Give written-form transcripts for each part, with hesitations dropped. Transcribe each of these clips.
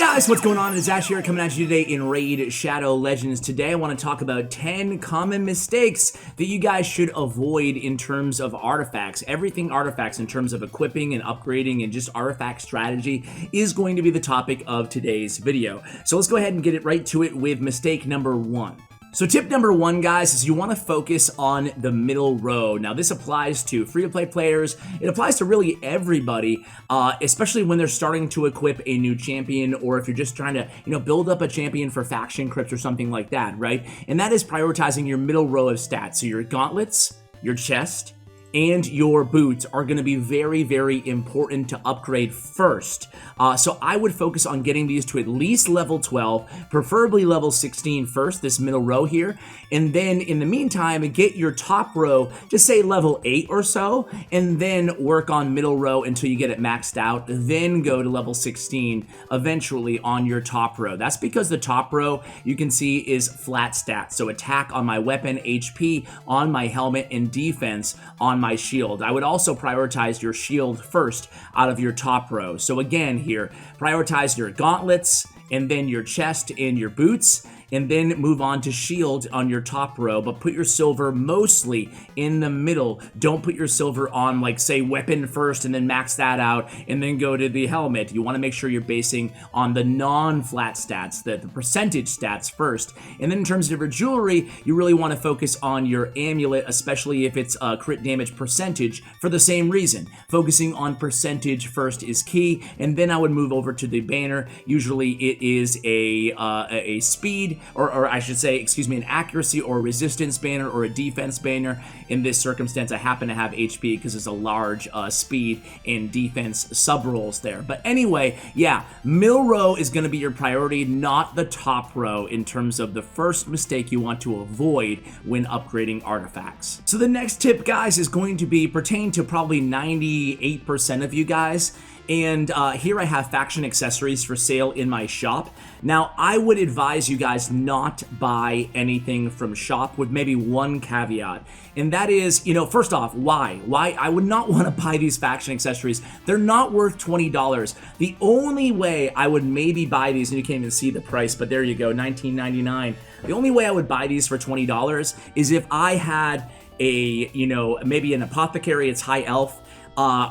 Guys, what's going on? It's Ash here coming at you today in Raid Shadow Legends. Today I want to talk about 10 common mistakes that you guys should avoid in terms of artifacts. Everything artifacts in terms of equipping and upgrading and just artifact strategy is going to be the topic of today's video. So let's go ahead and get it right to it with mistake number 1. So tip number 1, guys, is you want to focus on the middle row. Now, this applies to free-to-play players. It applies to really everybody, especially when they're starting to equip a new champion, or if you're just trying to, build up a champion for faction crypts or something like that, right? And that is prioritizing your middle row of stats. So your gauntlets, your chest, and your boots are going to be very, very important to upgrade first. So I would focus on getting these to at least level 12, preferably level 16 first, this middle row here. And then in the meantime, get your top row, just say level 8 or so, and then work on middle row until you get it maxed out. Then go to level 16 eventually on your top row. That's because the top row, you can see, is flat stats. So attack on my weapon, HP on my helmet, and defense on my shield. I would also prioritize your shield first out of your top row. So again here, prioritize your gauntlets, and then your chest and your boots, and then move on to shield on your top row, but put your silver mostly in the middle. Don't put your silver on, like, say, weapon first and then max that out and then go to the helmet. You want to make sure you're basing on the non-flat stats, the percentage stats first. And then in terms of your jewelry, you really want to focus on your amulet, especially if it's a crit damage percentage, for the same reason. Focusing on percentage first is key, and then I would move over to the banner. Usually it is a speed, or I should say, excuse me, an accuracy or resistance banner or a defense banner. In this circumstance, I happen to have HP because it's a large speed and defense sub-rolls there. But anyway, yeah, middle row is going to be your priority, not the top row, in terms of the first mistake you want to avoid when upgrading artifacts. So the next tip, guys, is going to be pertain to probably 98% of you guys. And here I have faction accessories for sale in my shop. Now, I would advise you guys not buy anything from shop, with maybe one caveat. And that is, first off, why? Why I would not want to buy these faction accessories. They're not worth $20. The only way I would maybe buy these, and you can't even see the price, but there you go, $19.99. The only way I would buy these for $20 is if I had a, maybe an apothecary, it's high elf,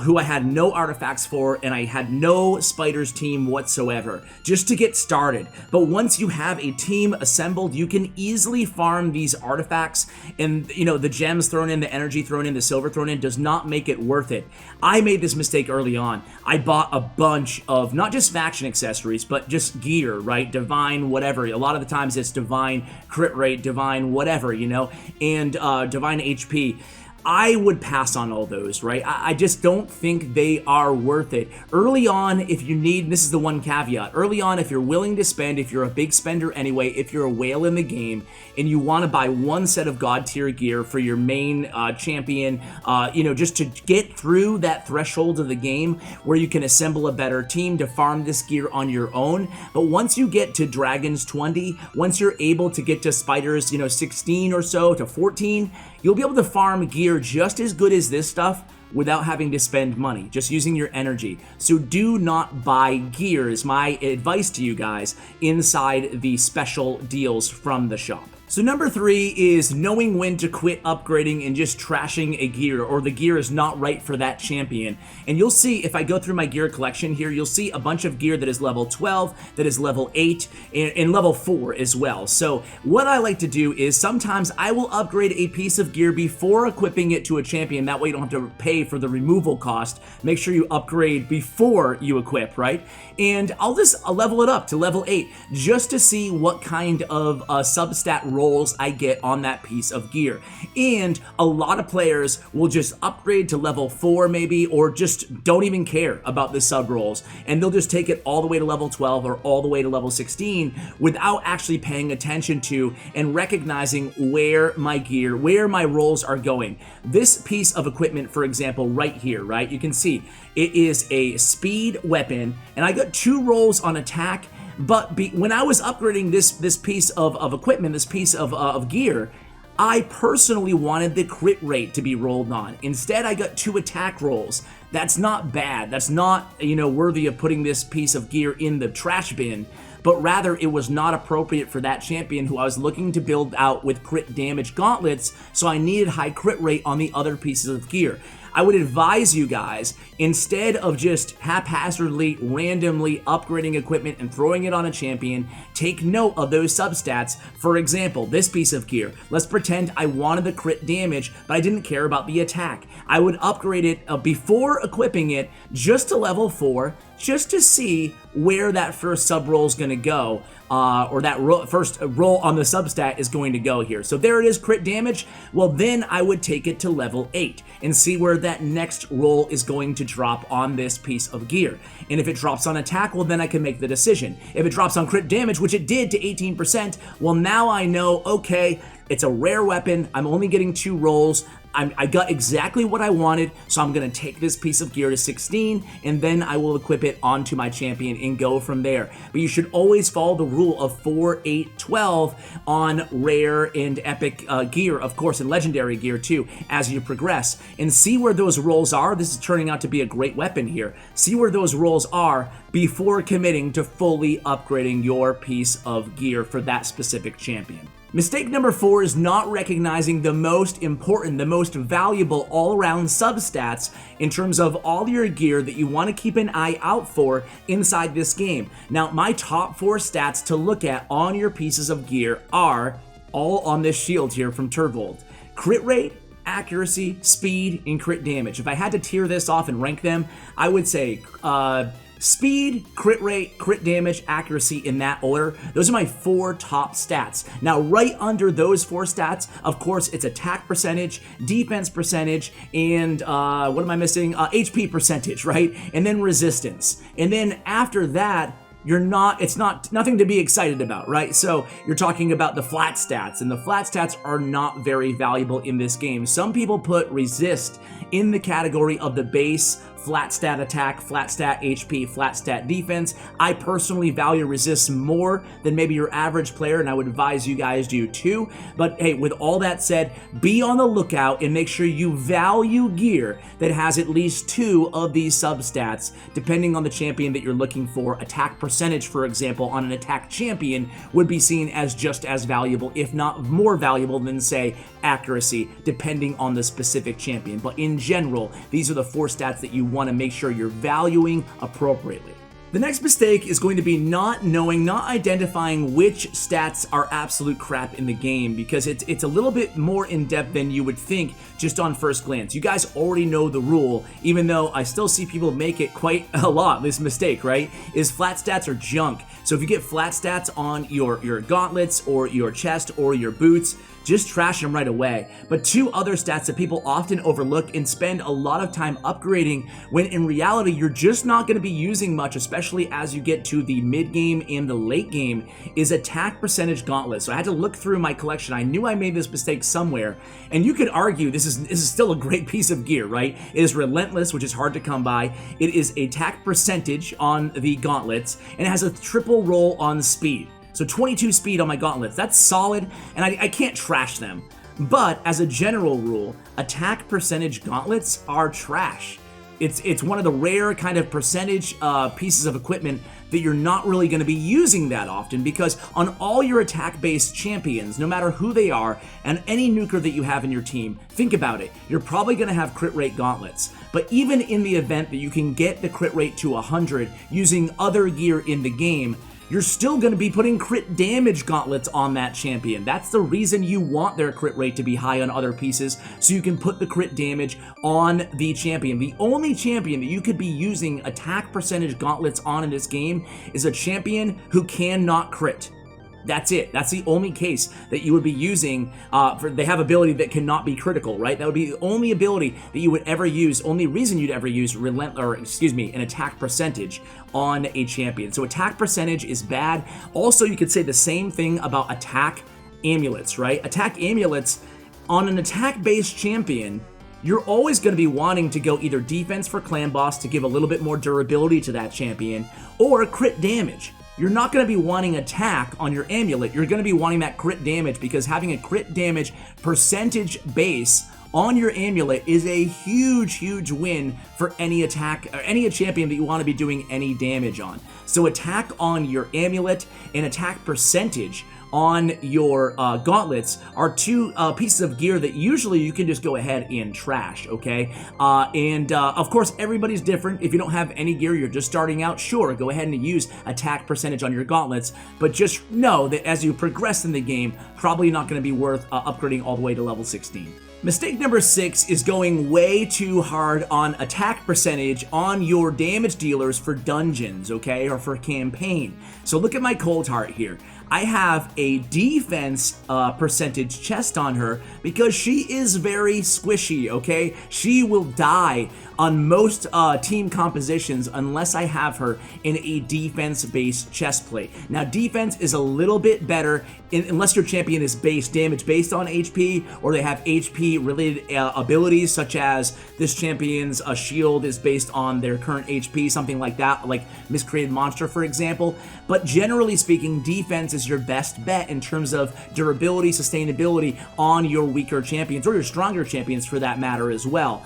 who I had no artifacts for, and I had no spiders team whatsoever, just to get started. But once you have a team assembled, you can easily farm these artifacts, and the gems thrown in, the energy thrown in, the silver thrown in does not make it worth it. I made this mistake early on. I bought a bunch of not just faction accessories, but just gear, right? Divine whatever. A lot of the times it's divine crit rate, divine whatever, and divine HP. I would pass on all those, right? I just don't think they are worth it. Early on, if you need, this is the one caveat, early on, if you're willing to spend, if you're a big spender anyway, if you're a whale in the game, and you want to buy one set of god tier gear for your main champion, just to get through that threshold of the game where you can assemble a better team to farm this gear on your own. But once you get to Dragons 20, once you're able to get to Spiders, 16 or so to 14, you'll be able to farm gear just as good as this stuff without having to spend money, just using your energy. So do not buy gear, is my advice to you guys, inside the special deals from the shop. So number 3 is knowing when to quit upgrading and just trashing a gear, or the gear is not right for that champion. And you'll see, if I go through my gear collection here, you'll see a bunch of gear that is level 12, that is level 8, and level 4 as well. So what I like to do is sometimes I will upgrade a piece of gear before equipping it to a champion. That way you don't have to pay for the removal cost. Make sure you upgrade before you equip, right? And I'll just level it up to level 8 just to see what kind of substat rolls I get on that piece of gear. And a lot of players will just upgrade to level 4 maybe, or just don't even care about the sub rolls, and they'll just take it all the way to level 12 or all the way to level 16 without actually paying attention to and recognizing where my gear, where my rolls are going. This piece of equipment, for example, right here, right? You can see it is a speed weapon, and I got 2 rolls on attack. But when I was upgrading this piece of equipment, this piece of gear, I personally wanted the crit rate to be rolled on. Instead, I got 2 attack rolls. That's not bad. That's not, worthy of putting this piece of gear in the trash bin, but rather it was not appropriate for that champion who I was looking to build out with crit damage gauntlets, so I needed high crit rate on the other pieces of gear. I would advise you guys, instead of just haphazardly, randomly upgrading equipment and throwing it on a champion, take note of those substats. For example, this piece of gear. Let's pretend I wanted the crit damage, but I didn't care about the attack. I would upgrade it before equipping it just to level 4, just to see where that first sub roll is going to go, or that first roll on the substat is going to go here. So there it is, crit damage. Well, then I would take it to level 8 and see where that next roll is going to drop on this piece of gear. And if it drops on attack, well, then I can make the decision. If it drops on crit damage, which it did to 18%, well, now I know, okay, it's a rare weapon. I'm only getting 2 rolls. I got exactly what I wanted, so I'm going to take this piece of gear to 16, and then I will equip it onto my champion and go from there. But you should always follow the rule of 4, 8, 12 on rare and epic gear, of course, and legendary gear too, as you progress. And see where those rolls are. This is turning out to be a great weapon here. See where those rolls are before committing to fully upgrading your piece of gear for that specific champion. Mistake number 4 is not recognizing the most important, the most valuable all-around substats in terms of all your gear that you want to keep an eye out for inside this game. Now, my top 4 stats to look at on your pieces of gear are all on this shield here from Turvold. Crit rate, accuracy, speed, and crit damage. If I had to tier this off and rank them, I would say speed, crit rate, crit damage, accuracy, in that order. Those are my 4 top stats. Now, right under those 4 stats, of course, it's attack percentage, defense percentage, and what am I missing? HP percentage, right? And then resistance. And then after that, it's nothing to be excited about, right? So you're talking about the flat stats, and the flat stats are not very valuable in this game. Some people put resist in the category of the base flat stat attack, flat stat HP, flat stat defense. I personally value resist more than maybe your average player, and I would advise you guys do too. But hey, with all that said, be on the lookout and make sure you value gear that has at least 2 of these substats, depending on the champion that you're looking for. Attack percentage, for example, on an attack champion would be seen as just as valuable, if not more valuable than, say, accuracy, depending on the specific champion. But in general, these are the 4 stats that you want to make sure you're valuing appropriately. The next mistake is going to be not identifying which stats are absolute crap in the game, because it's a little bit more in-depth than you would think just on first glance. You guys already know the rule, even though I still see people make it quite a lot, this mistake, right? Is flat stats are junk. So if you get flat stats on your gauntlets or your chest or your boots, just trash them right away. But 2 other stats that people often overlook and spend a lot of time upgrading, when in reality you're just not going to be using much, especially as you get to the mid game and the late game, is attack percentage gauntlet. So I had to look through my collection. I knew I made this mistake somewhere, and you could argue this is still a great piece of gear, right? It is relentless, which is hard to come by. It is attack percentage on the gauntlets, and it has a triple roll on speed. So 22 speed on my gauntlets, that's solid, and I can't trash them. But as a general rule, attack percentage gauntlets are trash. It's one of the rare kind of percentage pieces of equipment that you're not really going to be using that often, because on all your attack-based champions, no matter who they are, and any nuker that you have in your team, think about it, you're probably going to have crit rate gauntlets. But even in the event that you can get the crit rate to 100 using other gear in the game, you're still going to be putting crit damage gauntlets on that champion. That's the reason you want their crit rate to be high on other pieces, so you can put the crit damage on the champion. The only champion that you could be using attack percentage gauntlets on in this game is a champion who cannot crit. That's it. That's the only case that you would be using. They have ability that cannot be critical, right? That would be the only ability that you would ever use, only reason you'd ever use an attack percentage on a champion. So attack percentage is bad. Also, you could say the same thing about attack amulets, right? Attack amulets on an attack-based champion, you're always going to be wanting to go either defense for clan boss to give a little bit more durability to that champion, or crit damage. You're not going to be wanting attack on your amulet. You're going to be wanting that crit damage, because having a crit damage percentage base on your amulet is a huge win for any attack or any champion that you want to be doing any damage on. So attack on your amulet and attack percentage on your gauntlets are two pieces of gear that usually you can just go ahead and trash, okay? Of course, everybody's different. If you don't have any gear, you're just starting out, sure, go ahead and use attack percentage on your gauntlets, but just know that as you progress in the game, probably not going to be worth upgrading all the way to level 16. Mistake number 6 is going way too hard on attack percentage on your damage dealers for dungeons, okay, or for campaign. So look at my cold heart here. I have a defense percentage chest on her because she is very squishy, okay? She will die on most team compositions unless I have her in a defense-based chest plate. Now, defense is a little bit better unless your champion is damage based on HP, or they have HP-related abilities, such as this champion's shield is based on their current HP, something like that, like Miscreated Monster, for example. But generally speaking, defense is your best bet in terms of durability, sustainability on your weaker champions, or your stronger champions for that matter as well.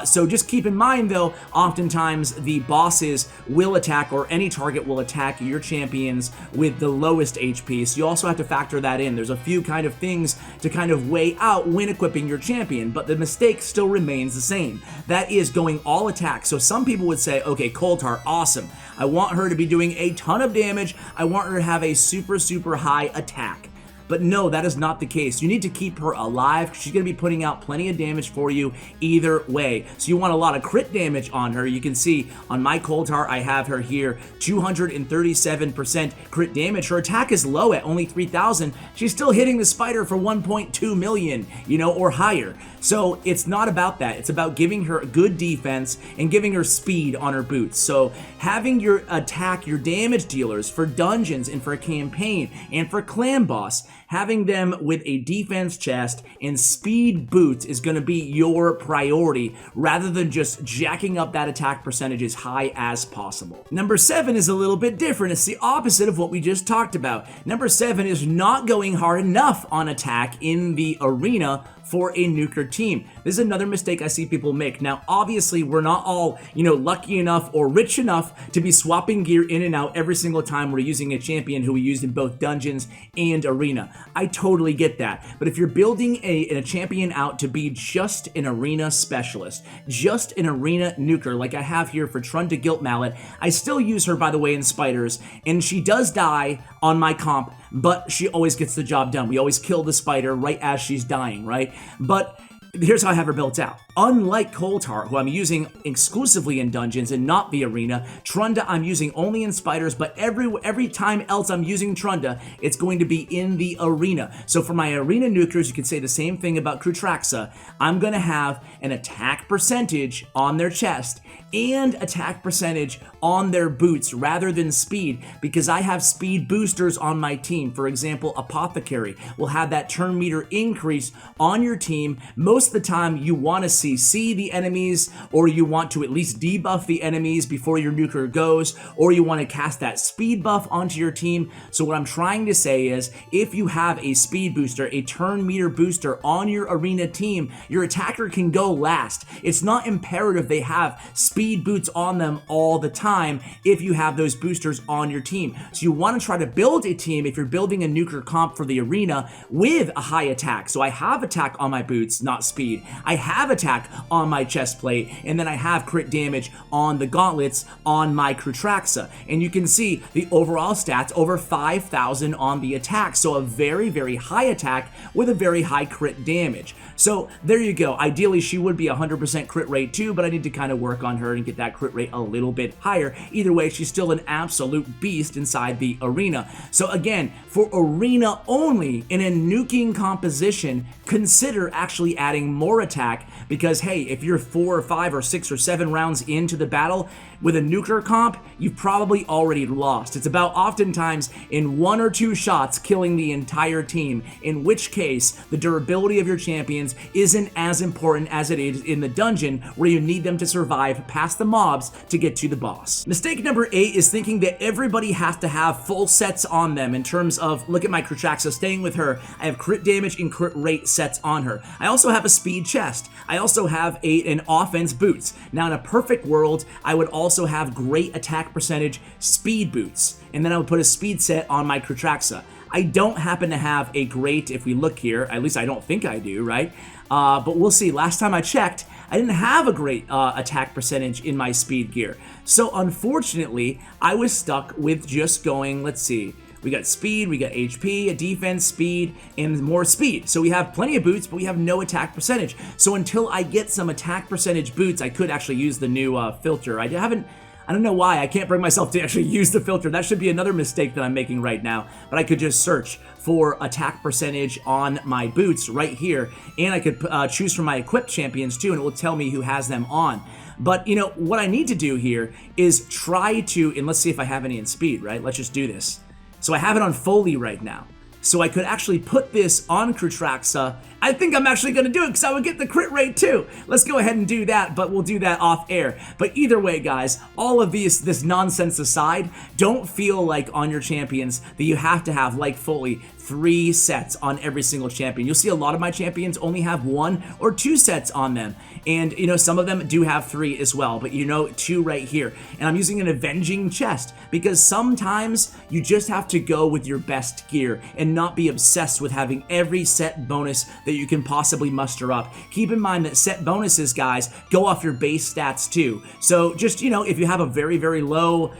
So just keep in mind, though, oftentimes the bosses will attack, or any target will attack your champions with the lowest HP, so you also have to factor that in. There's a few kind of things to kind of weigh out when equipping your champion, but the mistake still remains the same. That is going all attack. So some people would say, okay, Cold Heart, awesome. I want her to be doing a ton of damage. I want her to have a super high attack. But no, that is not the case. You need to keep her alive. She's going to be putting out plenty of damage for you either way. So you want a lot of crit damage on her. You can see on my Cold Heart, I have her here, 237% crit damage. Her attack is low at only 3,000. She's still hitting the spider for 1.2 million, you know, or higher. So it's not about that. It's about giving her good defense and giving her speed on her boots. So having your attack, your damage dealers for dungeons and for a campaign and for clan boss, having them with a defense chest and speed boots is going to be your priority, rather than just jacking up that attack percentage as high as possible. Number 7 is a little bit different. It's the opposite of what we just talked about. Number 7 is not going hard enough on attack in the arena for a nuker team. This is another mistake I see people make. Now, obviously, we're not all, lucky enough or rich enough to be swapping gear in and out every single time we're using a champion who we used in both dungeons and arena. I totally get that. But if you're building a champion out to be just an arena specialist, just an arena nuker, like I have here for Trunda Gilt Mallet, I still use her, by the way, in spiders, and she does die on my comp, but she always gets the job done. We always kill the spider right as she's dying, right? But here's how I have her built out. Unlike Cold Heart, who I'm using exclusively in dungeons and not the arena, Trunda I'm using only in spiders, but every time else I'm using Trunda, it's going to be in the arena. So for my arena nukers, you could say the same thing about Krutraxa. I'm going to have an attack percentage on their chest and attack percentage on their boots rather than speed, because I have speed boosters on my team. For example, Apothecary will have that turn meter increase on your team. Most of the time you want to CC the enemies, or you want to at least debuff the enemies before your nuker goes, or you want to cast that speed buff onto your team. So what I'm trying to say is, if you have a speed booster, a turn meter booster on your arena team, your attacker can go last. It's not imperative they have speed boots on them all the time if you have those boosters on your team. So you want to try to build a team, if you're building a nuker comp for the arena, with a high attack. So I have attack on my boots, not speed. I have attack on my chest plate, and then I have crit damage on the gauntlets on my Krutraxa. And you can see the overall stats, over 5,000 on the attack. So a very high attack with a very high crit damage. So there you go. Ideally, she would be 100% crit rate too, but I need to kind of work on her and get that crit rate a little bit higher. Either way, she's still an absolute beast inside the arena. So again, for arena only, in a nuking composition, consider actually adding more attack because hey, if you're 4 or 5 or 6 or 7 rounds into the battle with a nuker comp, you've probably already lost. It's about oftentimes in 1 or 2 shots killing the entire team, in which case the durability of your champions isn't as important as it is in the dungeon, where you need them to survive past the mobs to get to the boss. Mistake number 8 is thinking that everybody has to have full sets on them in terms of, look at my Kratraxa, staying with her, I have crit damage and crit rate sets on her. I also have a speed chest. I also have an offense boots. Now in a perfect world, I would also have great attack percentage speed boots, and then I would put a speed set on my Kratraxa. I don't happen to have a great, if we look here, at least I don't think I do, right? But we'll see. Last time I checked, I didn't have a great attack percentage in my speed gear. So unfortunately, I was stuck with just going, let's see, we got speed, we got HP, a defense, speed, and more speed. So we have plenty of boots, but we have no attack percentage. So until I get some attack percentage boots, I could actually use the new filter. I don't know why, I can't bring myself to actually use the filter. That should be another mistake that I'm making right now. But I could just search for attack percentage on my boots right here, and I could choose from my equipped champions too, and it will tell me who has them on. But you know, what I need to do here is try to, and let's see if I have any in speed, right? Let's just do this. So I have it on Foley right now. So I could actually put this on Kratraxa. I think I'm actually going to do it because I would get the crit rate too. Let's go ahead and do that, but we'll do that off air. But either way, guys, all of this nonsense aside, don't feel like on your champions that you have to have, like Foley, 3 sets on every single champion. You'll see a lot of my champions only have 1 or 2 sets on them. And, you know, some of them do have 3 as well, but you know, 2 right here. And I'm using an avenging chest because sometimes you just have to go with your best gear and not be obsessed with having every set bonus that you can possibly muster up. Keep in mind that set bonuses, guys, go off your base stats too. So just, you know, if you have a very, very low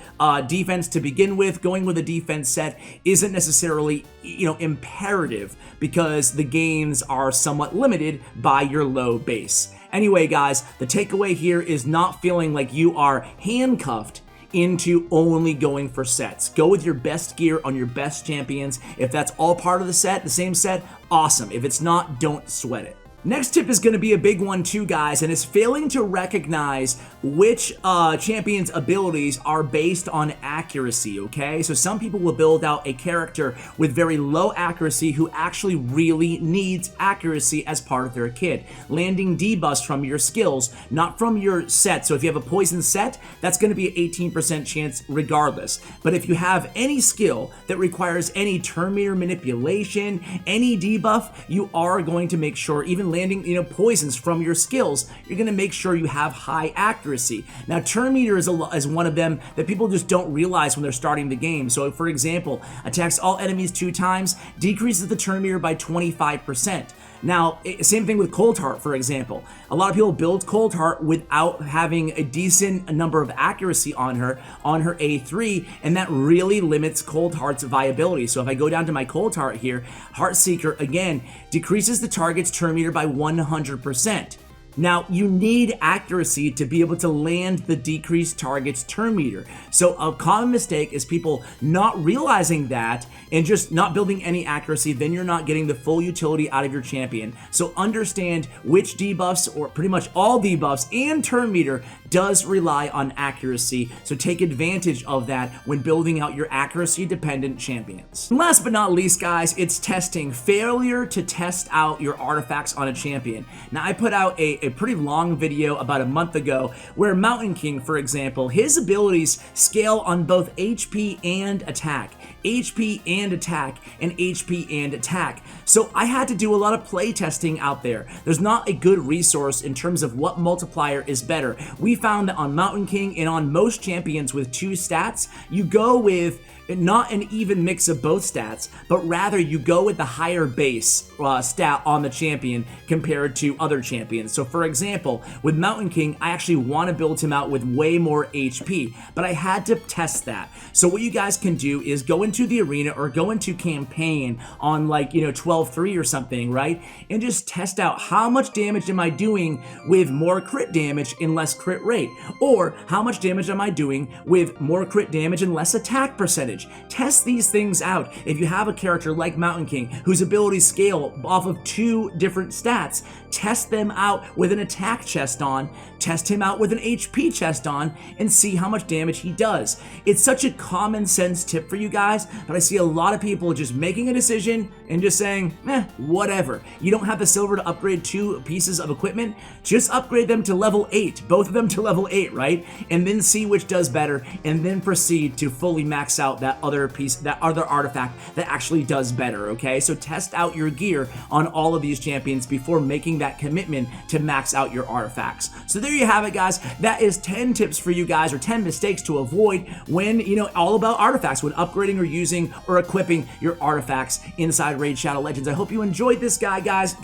defense to begin with, going with a defense set isn't necessarily, you know, imperative because the gains are somewhat limited by your low base. Anyway, guys, the takeaway here is not feeling like you are handcuffed into only going for sets. Go with your best gear on your best champions. If that's all part of the set, the same set, awesome. If it's not, don't sweat it. Next tip is going to be a big one too, guys, and it's failing to recognize which champion's abilities are based on accuracy, okay? So some people will build out a character with very low accuracy who actually really needs accuracy as part of their kit. Landing debuffs from your skills, not from your set. So if you have a poison set, that's going to be an 18% chance regardless. But if you have any skill that requires any turn meter manipulation, any debuff, you are going to make sure, even landing, you know, poisons from your skills, you're going to make sure you have high accuracy. Now, turn meter is one of them that people just don't realize when they're starting the game. So, for example, attacks all enemies 2 times, decreases the turn meter by 25%. Now, same thing with Cold Heart, for example. A lot of people build Cold Heart without having a decent number of accuracy on her A3, and that really limits Cold Heart's viability. So if I go down to my Cold Heart here, Heartseeker, again, decreases the target's turn meter by 100%. Now, you need accuracy to be able to land the decreased target's turn meter. So a common mistake is people not realizing that and just not building any accuracy, then you're not getting the full utility out of your champion. So understand which debuffs, or pretty much all debuffs and turn meter, does rely on accuracy. So take advantage of that when building out your accuracy-dependent champions. And last but not least, guys, it's testing. Failure to test out your artifacts on a champion. Now, I put out a pretty long video about a month ago where Mountain King, for example, his abilities scale on both HP and attack. HP and attack, and HP and attack. So I had to do a lot of play testing out there. There's not a good resource in terms of what multiplier is better. We found that on Mountain King and on most champions with 2 stats, you go with not an even mix of both stats, but rather you go with the higher base stat on the champion compared to other champions. So for example, with Mountain King, I actually want to build him out with way more HP, but I had to test that. So what you guys can do is go into into the arena or go into campaign on like, 12-3 or something, right? And just test out how much damage am I doing with more crit damage and less crit rate, or how much damage am I doing with more crit damage and less attack percentage. Test these things out. If you have a character like Mountain King whose abilities scale off of 2 different stats, test them out with an attack chest on, test him out with an HP chest on, and see how much damage he does. It's such a common sense tip for you guys, but I see a lot of people just making a decision and just saying, whatever. You don't have the silver to upgrade 2 pieces of equipment, just upgrade them to level 8, both of them to level 8, right? And then see which does better, and then proceed to fully max out that other piece, that other artifact that actually does better, okay? So test out your gear on all of these champions before making that commitment to max out your artifacts. So there you have it, guys. That is 10 tips for you guys, or 10 mistakes to avoid when, all about artifacts, when upgrading or using or equipping your artifacts inside Raid Shadow Legends. I hope you enjoyed this guide, guys.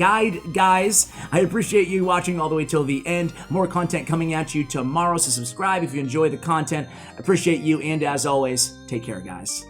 I appreciate you watching all the way till the end. More content coming at you tomorrow, so subscribe if you enjoy the content. I appreciate you, and as always, take care, guys.